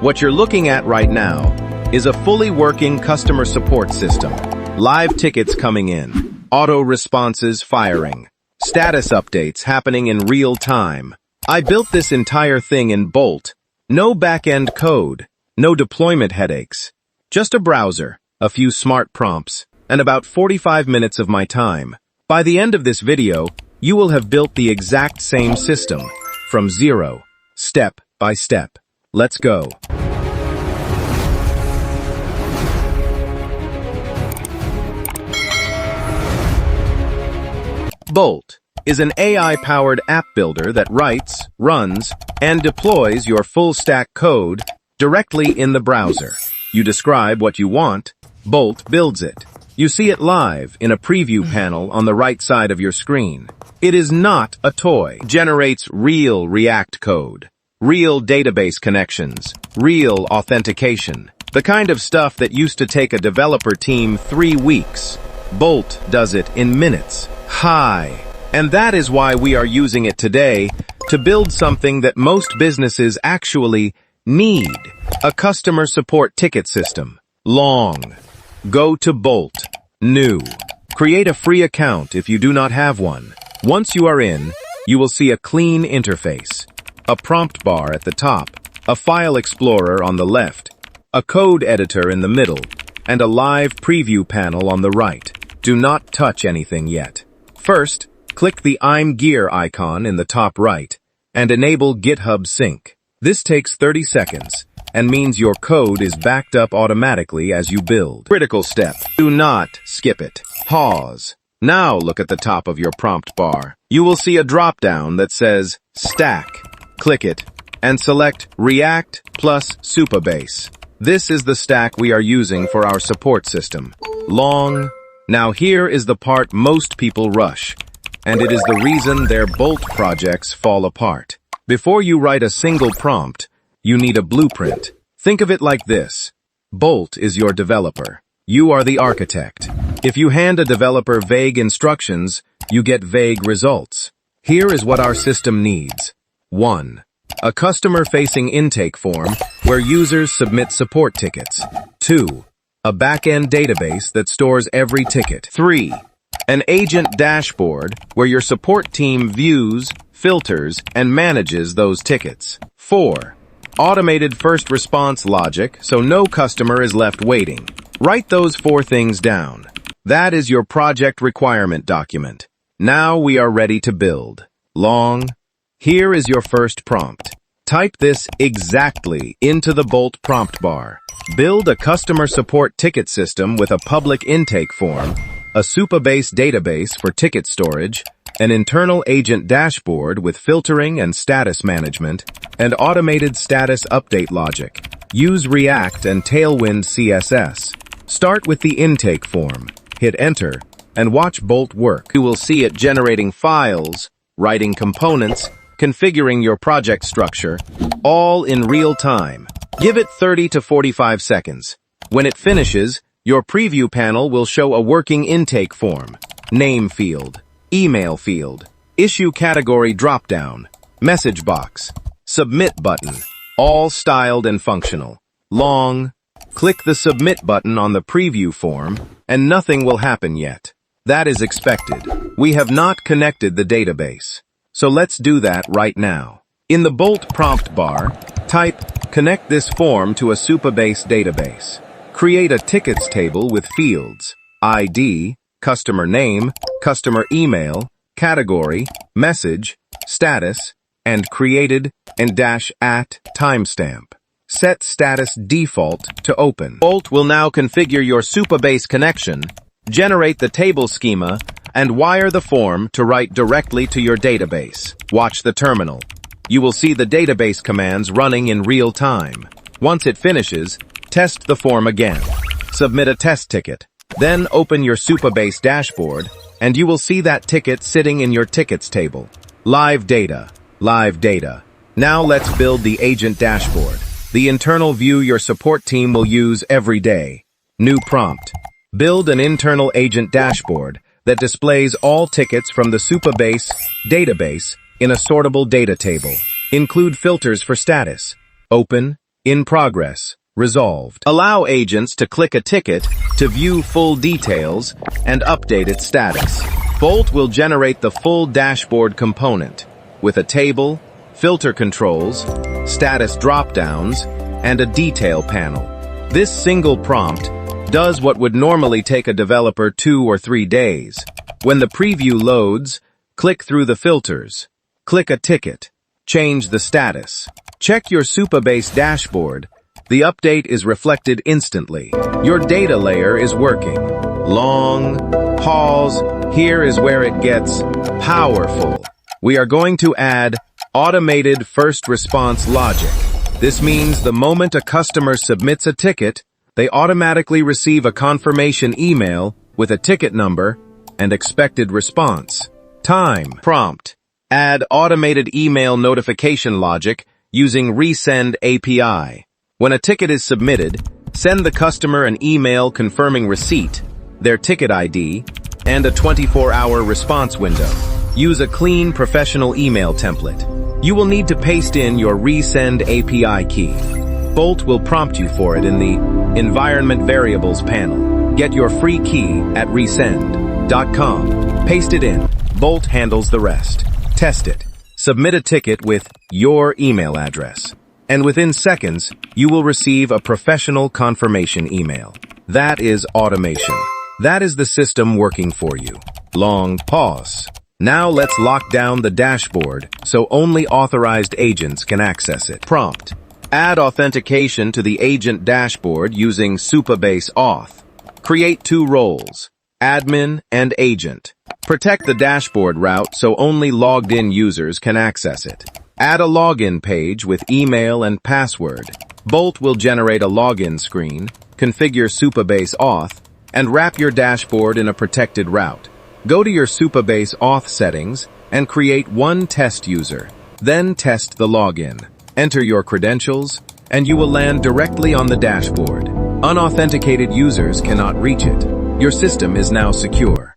What you're looking at right now is a fully working customer support system. Live tickets coming in, auto responses firing, status updates happening in real time. I built this entire thing in Bolt. No back-end code, no deployment headaches. Just a browser, a few smart prompts, and about 45 minutes of my time. By the end of this video, you will have built the exact same system, from zero, step by step. Let's go. Bolt is an AI-powered app builder that writes, runs, and deploys your full-stack code directly in the browser. You describe what you want, Bolt builds it. You see it live in a preview panel on the right side of your screen. It is not a toy. It generates real React code, real database connections, real authentication. The kind of stuff that used to take a developer team 3 weeks. Bolt does it in minutes. And that is why we are using it today to build something that most businesses actually need. A customer support ticket system. Long. Go to bolt.new. Create a free account if you do not have one. Once you are in, you will see a clean interface. A prompt bar at the top, a file explorer on the left, a code editor in the middle, and a live preview panel on the right. Do not touch anything yet. First, click the I'm Gear icon in the top right and enable GitHub Sync. This takes 30 seconds and means your code is backed up automatically as you build. Critical step. Do not skip it. Pause. Now look at the top of your prompt bar. You will see a drop-down that says Stack. Click it and select React plus Supabase. This is the stack we are using for our support system. Long. Now here is the part most people rush, and it is the reason their Bolt projects fall apart. Before you write a single prompt, you need a blueprint. Think of it like this. Bolt is your developer. You are the architect. If you hand a developer vague instructions, you get vague results. Here is what our system needs. 1. A customer-facing intake form where users submit support tickets. 2. A back-end database that stores every ticket. 3. An agent dashboard where your support team views, filters, and manages those tickets. 4. Automated first response logic so no customer is left waiting. Write those 4 things down. That is your project requirement document. Now we are ready to build. Long. Here is your first prompt. Type this exactly into the Bolt prompt bar. Build a customer support ticket system with a public intake form, a Supabase database for ticket storage, an internal agent dashboard with filtering and status management, and automated status update logic. Use React and Tailwind CSS. Start with the intake form, hit enter, and watch Bolt work. You will see it generating files, writing components, configuring your project structure, all in real time. Give it 30 to 45 seconds. When it finishes, your preview panel will show a working intake form, name field, email field, issue category dropdown, message box, submit button, all styled and functional. Long. Click the submit button on the preview form, and nothing will happen yet. That is expected. We have not connected the database. So let's do that right now. In the Bolt prompt bar, type connect this form to a Supabase database. Create a tickets table with fields, ID, customer name, customer email, category, message, status, and created and -at timestamp. Set status default to open. Bolt will now configure your Supabase connection, generate the table schema, and wire the form to write directly to your database. Watch the terminal. You will see the database commands running in real time. Once it finishes, test the form again. Submit a test ticket. Then open your Supabase dashboard, and you will see that ticket sitting in your tickets table. Live data. Live data. Now let's build the agent dashboard, the internal view your support team will use every day. New prompt. Build an internal agent dashboard that displays all tickets from the Supabase database in a sortable data table. Include filters for status. Open, In progress. Resolved. Allow agents to click a ticket to view full details and update its status. Bolt will generate the full dashboard component with a table, filter controls, status drop-downs, and a detail panel. This single prompt does what would normally take a developer 2 or 3 days. When the preview loads, click through the filters, click a ticket, change the status, check your Supabase dashboard. The update is reflected instantly. Your data layer is working. Long pause. Here is where it gets powerful. We are going to add automated first response logic. This means the moment a customer submits a ticket, they automatically receive a confirmation email with a ticket number and expected response. Time. Prompt. Add automated email notification logic using Resend API. When a ticket is submitted, send the customer an email confirming receipt, their ticket ID, and a 24-hour response window. Use a clean, professional email template. You will need to paste in your Resend API key. Bolt will prompt you for it in the Environment Variables panel. Get your free key at resend.com. Paste it in. Bolt handles the rest. Test it. Submit a ticket with your email address. And within seconds, you will receive a professional confirmation email. That is automation. That is the system working for you. Long pause. Now let's lock down the dashboard so only authorized agents can access it. Prompt. Add authentication to the agent dashboard using Supabase Auth. Create 2 roles, admin and agent. Protect the dashboard route so only logged-in users can access it. Add a login page with email and password. Bolt will generate a login screen, configure Supabase Auth, and wrap your dashboard in a protected route. Go to your Supabase Auth settings and create 1 test user. Then test the login. Enter your credentials, and you will land directly on the dashboard. Unauthenticated users cannot reach it. Your system is now secure.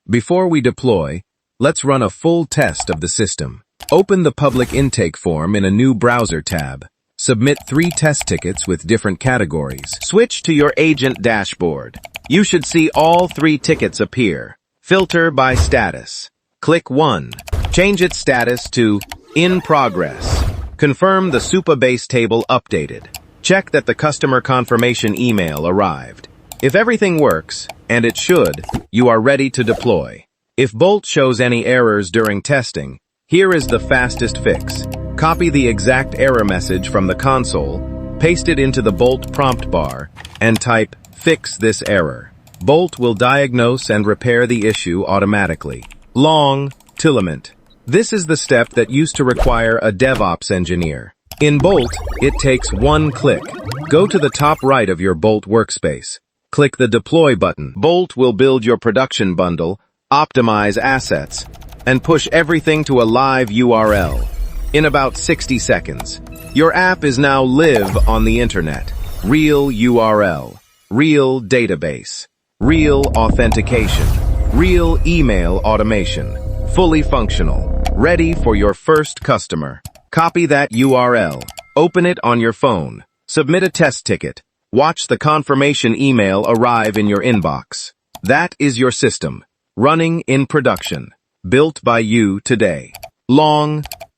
Before we deploy, let's run a full test of the system. Open the public intake form in a new browser tab. Submit 3 test tickets with different categories. Switch to your agent dashboard. You should see all 3 tickets appear. Filter by status. Click 1. Change its status to In Progress. Confirm the Supabase table updated. Check that the customer confirmation email arrived. If everything works, and it should, you are ready to deploy. If Bolt shows any errors during testing, here is the fastest fix. Copy the exact error message from the console, paste it into the Bolt prompt bar, and type, "Fix this error." Bolt will diagnose and repair the issue automatically. Tilament. This is the step that used to require a DevOps engineer. In Bolt, it takes 1 click. Go to the top right of your Bolt workspace. Click the Deploy button. Bolt will build your production bundle, optimize assets, and push everything to a live URL. In about 60 seconds, your app is now live on the internet. Real URL, real database, real authentication, real email automation, fully functional, ready for your first customer. Copy that URL, open it on your phone, submit a test ticket, watch the confirmation email arrive in your inbox. That is your system, running in production, built by you today.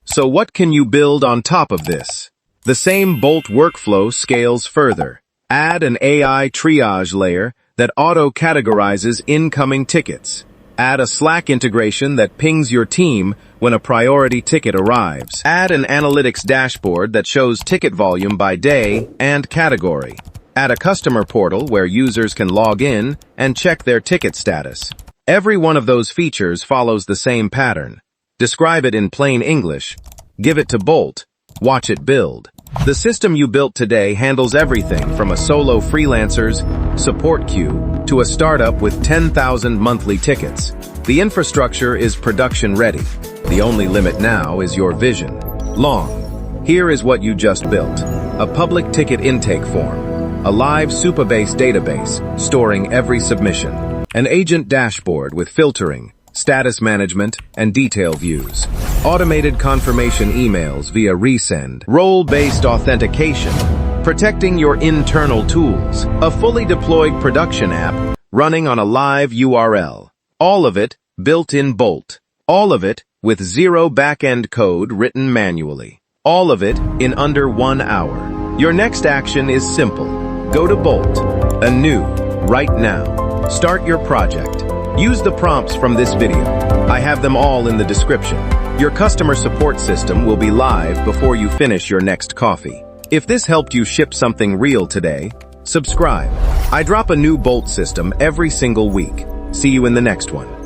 So what can you build on top of this? The same Bolt workflow scales further. Add an AI triage layer that auto-categorizes incoming tickets. Add a Slack integration that pings your team when a priority ticket arrives. Add an analytics dashboard that shows ticket volume by day and category. Add a customer portal where users can log in and check their ticket status. Every one of those features follows the same pattern. Describe it in plain English. Give it to Bolt. Watch it build. The system you built today handles everything from a solo freelancer's support queue to a startup with 10,000 monthly tickets. The infrastructure is production ready. The only limit now is your vision. Here is what you just built. A public ticket intake form. A live Supabase database storing every submission. An agent dashboard with filtering, status management, and detail views. Automated confirmation emails via resend. Role-based authentication, protecting your internal tools. A fully deployed production app running on a live URL. All of it built in Bolt. All of it with zero back-end code written manually. All of it in under 1 hour. Your next action is simple. Go to bolt.new right now. Start your project. Use the prompts from this video. I have them all in the description. Your customer support system will be live before you finish your next coffee. If this helped you ship something real today, subscribe. I drop a new Bolt system every single week. See you in the next one.